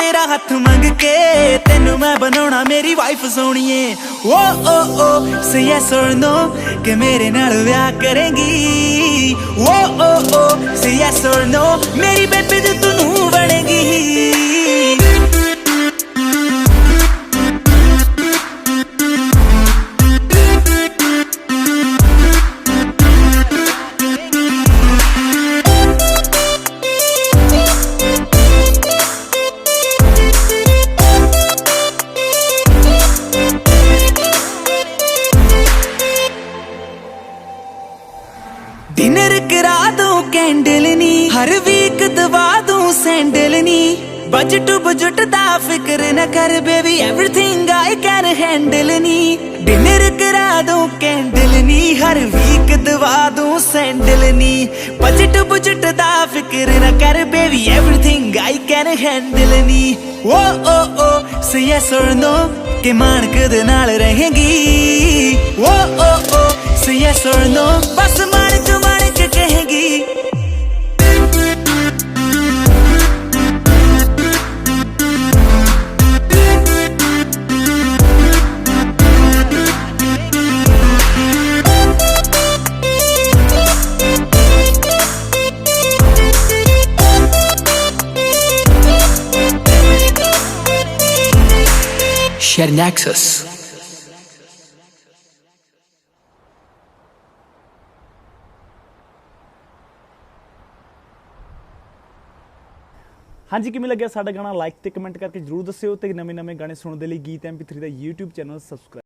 तेरा हथ मंग के तेनू मैं बनाना मेरी वाइफ सोनिए। ओ से यस और नो कि मेरे नाल ब्याह करेंगी। ओ से यस और नो मेरी बेबी तू नू बनेगी। डिनर करा दूं कैंडल नी, हर वीक दवा दूं सैंडल नी। बजट बजट दा फिक्र न कर baby, everything I can handle knee. Dinner करा दूं कैंडल नी, हर वीक दवा दूं सैंडल नी। बजट बजट दा फिक्र न कर baby, everything I can handle नी। ओ से यस और नो के मानक दे नाल रहेंगी। ओ से यस और नो बस मानक मानक कहेगी। Share Nexus। ਹਾਂਜੀ, ਕਿਵੇਂ ਲੱਗਿਆ ਸਾਡਾ ਗਾਣਾ? ਲਾਈਕ ਤੇ ਕਮੈਂਟ ਕਰਕੇ ਜਰੂਰ ਦੱਸਿਓ ਤੇ ਨਵੇਂ-ਨਵੇਂ ਗਾਣੇ ਸੁਣਨ ਦੇ ਲਈ ਗੀਤ MP3 ਦਾ YouTube ਚੈਨਲ ਸਬਸਕ੍ਰਾਈਬ